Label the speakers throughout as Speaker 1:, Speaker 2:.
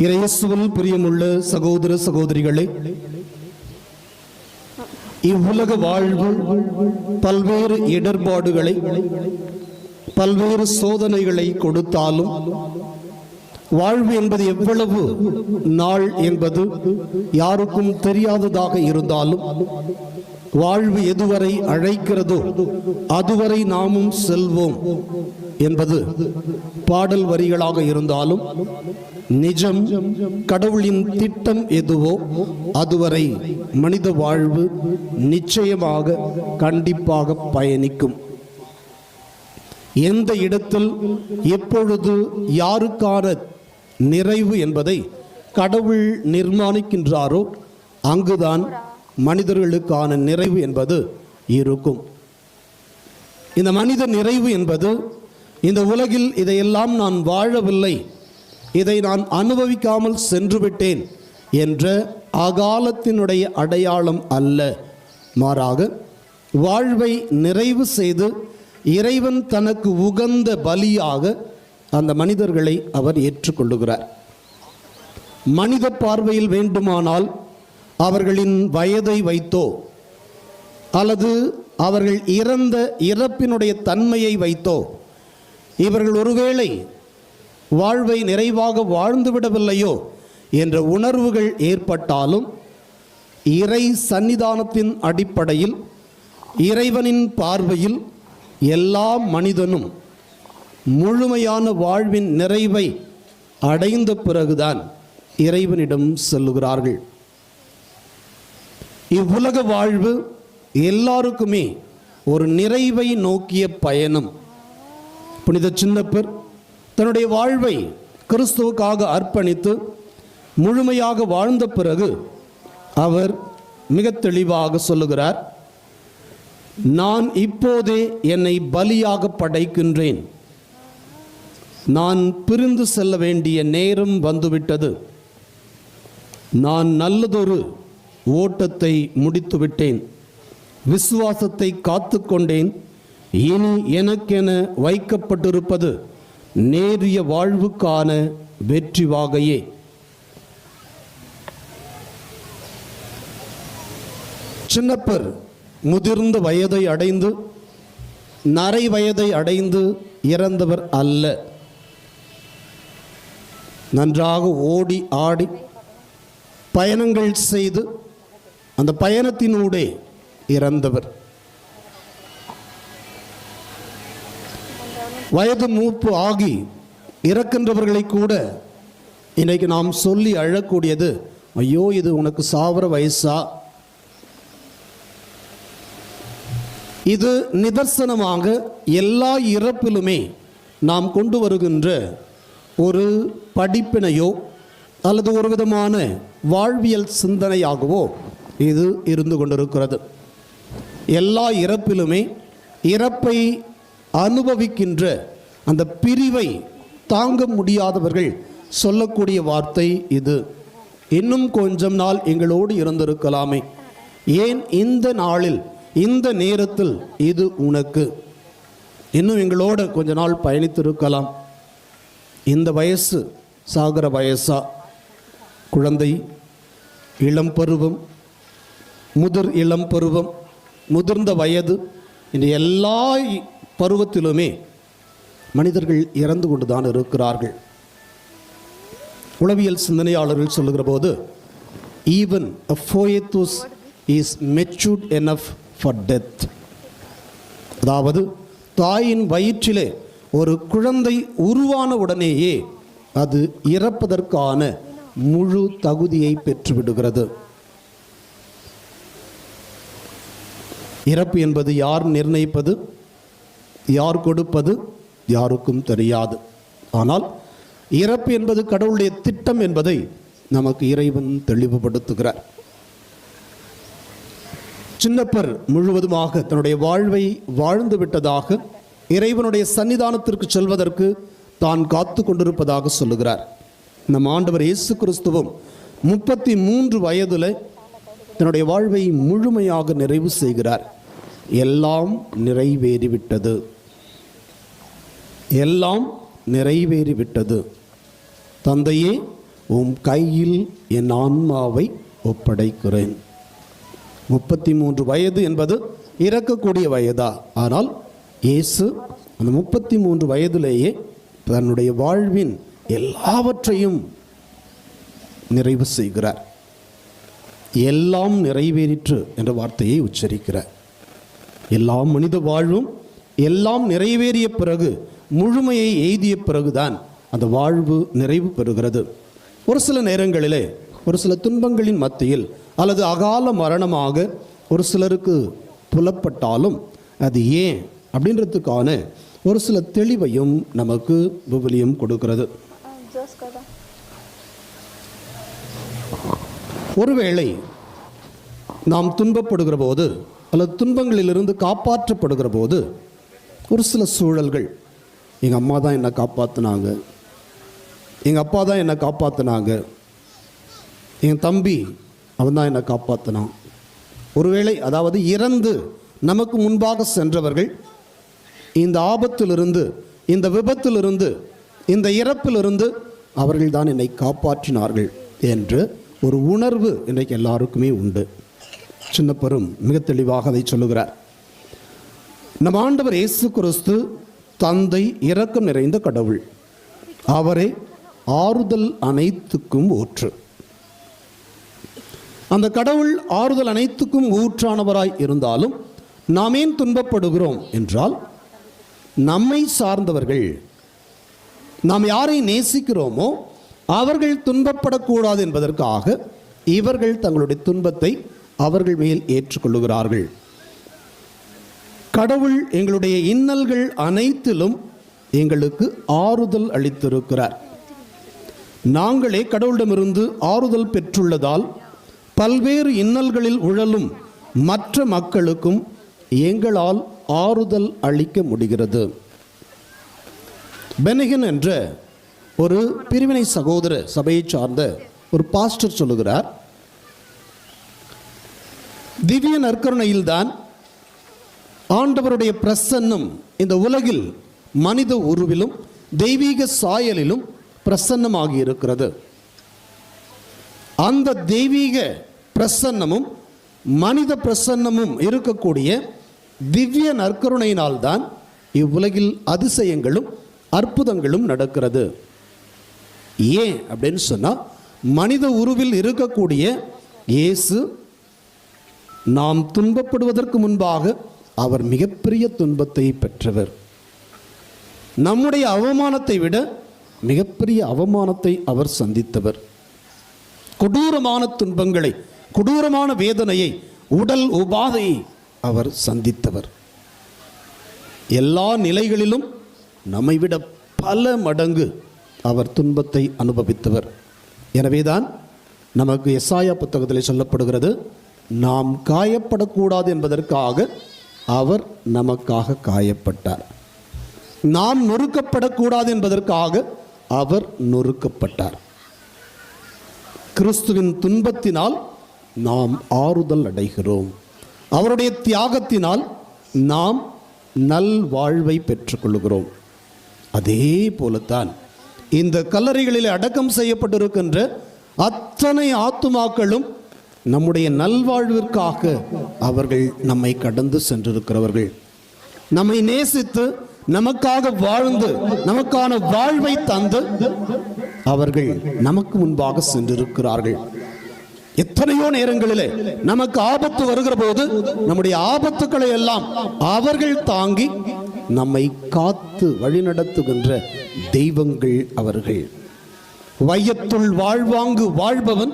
Speaker 1: இயேசுவில் பிரியமுள்ள சகோதர சகோதரிகளே, இவ்வுலக வாழ்வு பல்வேறு இடர்பாடுகளை, பல்வேறு சோதனைகளை கொடுத்தாலும், வாழ்வு என்பது எவ்வளவு நாள் என்பது யாருக்கும் தெரியாததாக இருந்தாலும், வாழ்வு எதுவரை அழைக்கிறதோ அதுவரை நாமும் செல்வோம் என்பது பாடல் வரிகளாக இருந்தாலும், நிஜம் கடவுளின் திட்டம் எதுவோ அதுவரை மனித வாழ்வு நிச்சயமாக கண்டிப்பாக பயணிக்கும். எந்த இடத்தில் எப்பொழுது யாருக்கான நிறைவு என்பதை கடவுள் நிர்மாணிக்கின்றாரோ அங்குதான் மனிதர்களுக்கான நிறைவு என்பது இருக்கும். இந்த மனித நிறைவு என்பது இந்த உலகில் இதையெல்லாம் நான் வாழவில்லை, இதை நான் அனுபவிக்காமல் சென்று விட்டேன் என்ற அகாலத்தினுடைய அடையாளம் அல்ல. மாறாக வாழ்வை நிறைவு செய்து இறைவன் தனக்கு உகந்த பலியாக அந்த மனிதர்களை அவர் ஏற்றுக்கொள்ளுகிறார். மனித பார்வையில் வேண்டுமானால் அவர்களின் வயதை வைத்தோ அல்லது அவர்கள் இறந்த இறப்பினுடைய தன்மையை வைத்தோ இவர்கள் ஒருவேளை வாழ்வை நிறைவாக வாழ்ந்துவிடவில்லையோ என்ற உணர்வுகள் ஏற்பட்டாலும், இறை சன்னிதானத்தின் அடிப்படையில் இறைவனின் பார்வையில் எல்லா மனிதனும் முழுமையான வாழ்வின் நிறைவை அடைந்த பிறகுதான் இறைவனிடம் செல்லுகிறார்கள். இவ்வுலக வாழ்வு எல்லாருக்குமே ஒரு நிறைவை நோக்கிய பயணம். புனித சின்னப்பர் தன்னுடைய வாழ்வை கிறிஸ்துவுக்காக அர்ப்பணித்து முழுமையாக வாழ்ந்த பிறகு அவர் மிக தெளிவாக சொல்லுகிறார், நான் இப்போதே என்னை பலியாக படைக்கின்றேன். நான் பிரிந்து செல்ல வேண்டிய நேரம் வந்துவிட்டது. நான் நல்லதொரு ஓட்டத்தை முடித்துவிட்டேன், விசுவாசத்தை காத்து கொண்டேன். இனி எனக்கென வைக்கப்பட்டிருப்பது நேரிய வாழ்வுக்கான வெற்றி வாகையே. சின்னப்பர் முதிர்ந்த வயதை அடைந்து நரை வயதை அடைந்து இறந்தவர் அல்ல. நன்றாக ஓடி ஆடி பயணங்கள் செய்து அந்த பயணத்தினூடே இறந்தவர். வயது மூப்பு ஆகி இறக்கின்றவர்களை கூட இன்றைக்கு நாம் சொல்லி அழக்கூடியது, ஐயோ இது உனக்கு சாவர வயசா? இது நிதர்சனமாக எல்லா இறப்பிலுமே நாம் கொண்டு வருகின்ற ஒரு படிப்பினையோ அல்லது ஒரு விதமான வாழ்வியல் சிந்தனையாகவோ இது இருந்து கொண்டிருக்கிறது. எல்லா இறப்பிலுமே இறப்பை அனுபவிக்கின்ற அந்த பிரிவை தாங்க முடியாதவர்கள் சொல்லக்கூடிய வார்த்தை இது, இன்னும் கொஞ்சம் நாள் எங்களோடு இருந்திருக்கலாமே, ஏன் இந்த நாளில் இந்த நேரத்தில் இது உனக்கு, இன்னும் எங்களோட கொஞ்ச நாள் பயணித்திருக்கலாம். இந்த வயசு சாகர வயசா? குழந்தை, இளம் பருவம், முதிர் இளம் பருவம், முதிர்ந்த வயது, இந்த எல்லா பருவத்திலுமே மனிதர்கள் இறந்து கொண்டுதான் இருக்கிறார்கள். உளவியல் சிந்தனையாளர்கள் சொல்லுகிற போது, even a foetus is matured enough for death. அதாவது தாயின் வயிற்றிலே ஒரு குழந்தை உருவான உடனேயே அது இறப்பதற்கான முழு தகுதியை பெற்றுவிடுகிறது. இறப்பு என்பது யார் நிர்ணயிப்பது, யார் கொடுப்பது யாருக்கும் தெரியாது. ஆனால் இறப்பு என்பது கடவுளுடைய திட்டம் என்பதை நமக்கு இறைவன் தெளிவுபடுத்துகிறார். சின்னப்பர் முழுவதுமாக தன்னுடைய வாழ்வை வாழ்ந்து விட்டதாக, இறைவனுடைய சன்னிதானத்திற்கு செல்வதற்கு தான் காத்து கொண்டிருப்பதாக சொல்லுகிறார். நம் ஆண்டவர் இயேசு கிறிஸ்துவும் 33 வயதில் தன்னுடைய வாழ்வை முழுமையாக நிறைவு செய்கிறார். எல்லாம் நிறைவேறிவிட்டது, எல்லாம் நிறைவேறிவிட்டது. தந்தையே, உம் கையில் என் ஆன்மாவை ஒப்படைக்கிறேன். 33 வயது என்பது இறக்கக்கூடிய வயதா? ஆனால் இயேசு அந்த 33 வயதிலேயே தன்னுடைய வாழ்வின் எல்லாவற்றையும் நிறைவு செய்கிறார். எல்லாம் நிறைவேறிற்று என்ற வார்த்தையை உச்சரிக்கிறார். எல்லா மனித வாழ்வும் எல்லாம் நிறைவேறிய பிறகு, முழுமையை எய்திய பிறகுதான் அந்த வாழ்வு நிறைவு பெறுகிறது. ஒரு சில நேரங்களிலே ஒரு சில துன்பங்களின் மத்தியில் அல்லது அகால மரணமாக ஒரு சிலருக்கு புலப்பட்டாலும் அது ஏன் அப்படின்றதுக்கான ஒரு சில தெளிவையும் நமக்கு விவிலியம் கொடுக்கிறது. ஒருவேளை நாம் துன்பப்படுகிற போது அல்லது துன்பங்களிலிருந்து காப்பாற்றப்படுகிற போது ஒரு சில சூழல்கள், எங்கள் அம்மா தான் என்னை காப்பாற்றினாங்க, எங்கள் அப்பா தான் என்னை காப்பாற்றினாங்க, என் தம்பி அவன் தான் என்னை காப்பாற்றினான். ஒருவேளை அதாவது இறந்து நமக்கு முன்பாக சென்றவர்கள் இந்த ஆபத்திலிருந்து, இந்த விபத்திலிருந்து, இந்த இறப்பிலிருந்து அவர்கள் தான் என்னை காப்பாற்றினார்கள் என்று ஒரு உணர்வு இன்றைக்கு எல்லாருக்குமே உண்டு. சின்னப்பரும் மிக தெளிவாக அதை சொல்லுகிறார். நம் ஆண்டவர் இயேசு கிறிஸ்து தந்தை இரக்கம் நிறைந்த கடவுள். அவரே ஆறுதல் அனைத்துக்கும் ஊற்று. அந்த கடவுள் ஆறுதல் அனைத்துக்கும் ஊற்றானவராய் இருந்தாலும் நாம் ஏன் துன்பப்படுகிறோம் என்றால், நம்மை சார்ந்தவர்கள், நாம் யாரை நேசிக்கிறோமோ அவர்கள் துன்பப்படக்கூடாது என்பதற்காக இவர்கள் தங்களுடைய துன்பத்தை அவர்கள் மேல் ஏற்றுக்கொள்ளுகிறார்கள். கடவுள் எங்களுடைய இன்னல்கள் அனைத்திலும் எங்களுக்கு ஆறுதல் அளித்திருக்கிறார். நாங்களே கடவுளிடமிருந்து ஆறுதல் பெற்றுள்ளதால் பல்வேறு இன்னல்களில் உழலும் மற்ற மக்களுக்கும் எங்களால் ஆறுதல் அளிக்க முடிகிறது. பெனகன் என்ற ஒரு பிரிவினை சகோதர சபையை சார்ந்த ஒரு பாஸ்டர் சொல்லுகிறார், திவ்ய நற்கருணையில்தான் ஆண்டவருடைய பிரசன்னம் இந்த உலகில் மனித உருவிலும் தெய்வீக சாயலிலும் பிரசன்னமாகி இருக்கிறது. அந்த தெய்வீக பிரசன்னமும் மனித பிரசன்னமும் இருக்கக்கூடிய திவ்ய நற்கருணையினால்தான் இவ்வுலகில் அதிசயங்களும் அற்புதங்களும் நடக்கிறது. ஏன் அப்படின்னு சொன்னால், மனித உருவில் இருக்கக்கூடிய இயேசு நாம் துன்பப்படுவதற்கு முன்பாக அவர் மிகப்பெரிய துன்பத்தை பெற்றவர். நம்முடைய அவமானத்தை விட மிகப்பெரிய அவமானத்தை அவர் சந்தித்தவர். கொடூரமான துன்பங்களை, கொடூரமான வேதனையை, உடல் உபாதையை அவர் சந்தித்தவர். எல்லா நிலைகளிலும் நம்மை விட பல மடங்கு அவர் துன்பத்தை அனுபவித்தவர். எனவேதான் நமக்கு எசாயா புத்தகத்தில் சொல்லப்படுகிறது, நாம் காயப்படக்கூடாது என்பதற்காக அவர் நமக்காக காயப்பட்டார். நாம் நொறுக்கப்படக்கூடாது என்பதற்காக அவர் நொறுக்கப்பட்டார். கிறிஸ்துவின் துன்பத்தினால் நாம் ஆறுதல் அடைகிறோம். அவருடைய தியாகத்தினால் நாம் நல் வாழ்வை பெற்றுக்கொள்கிறோம். அதே போலத்தான் இந்த கல்லறைகளில் அடக்கம் செய்யப்பட்டிருக்கின்ற அத்தனை ஆத்துமாக்களும் நம்முடைய நல்வாழ்விற்காக அவர்கள் நம்மை கடந்து சென்றிருக்கிறவர்கள். நம்மை நேசித்து நமக்காக வாழ்ந்து நமக்கான வாழ்வை தந்து அவர்கள் நமக்கு முன்பாக சென்றிருக்கிறார்கள். எத்தனையோ நேரங்களிலே நமக்கு ஆபத்து வருகிற போது நம்முடைய ஆபத்துக்களை எல்லாம் அவர்கள் தாங்கி நம்மை காத்து வழிநடத்துகின்ற தெய்வங்கள் அவர்கள். வையத்துள் வாழ்வாங்கு வாழ்பவன்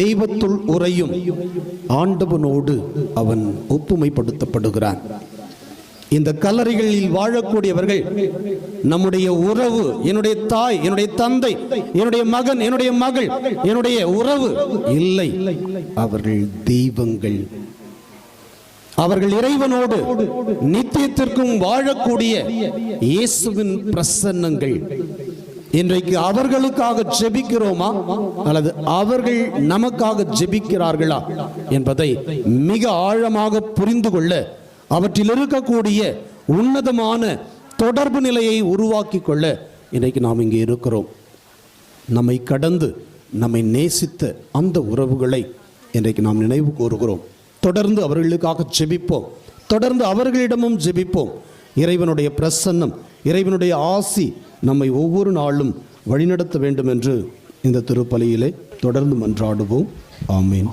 Speaker 1: தெய்வத்துள் உறையும் ஆண்டவனோடு அவன் ஒப்புமைப்படுத்தப்படுகிறான். இந்த கல்லறைகளில் வாழக்கூடியவர்கள் நம்முடைய உறவு, என்னுடைய தாய், என்னுடைய தந்தை, என்னுடைய மகன், என்னுடைய மகள், என்னுடைய உறவு இல்லை. அவர்கள் தெய்வங்கள். அவர்கள் இறைவனோடு நித்தியத்திற்கும் வாழக்கூடிய இயேசுவின் பிரசன்னங்கள். இன்றைக்கு அவர்களுக்காக ஜெபிக்கிறோமா அல்லது அவர்கள் நமக்காக ஜெபிக்கிறார்களா என்பதை மிக ஆழமாக புரிந்து கொள்ள, அவற்றில் இருக்கக்கூடிய உன்னதமான தொடர்பு நிலையை உருவாக்கி கொள்ள இன்றைக்கு நாம் இங்கே இருக்கிறோம். நம்மை கடந்து நம்மை நேசித்த அந்த உறவுகளை இன்றைக்கு நாம் நினைவு கூறுகிறோம். தொடர்ந்து அவர்களுக்காக ஜெபிப்போம். தொடர்ந்து அவர்களிடமும் ஜெபிப்போம். இறைவனுடைய பிரசன்னம், இறைவனுடைய ஆசி நம்மை ஒவ்வொரு நாளும் வழிநடத்த வேண்டும் என்று இந்த திருப்பலியிலே தொடர்ந்து மன்றாடுவோம். ஆமீன்.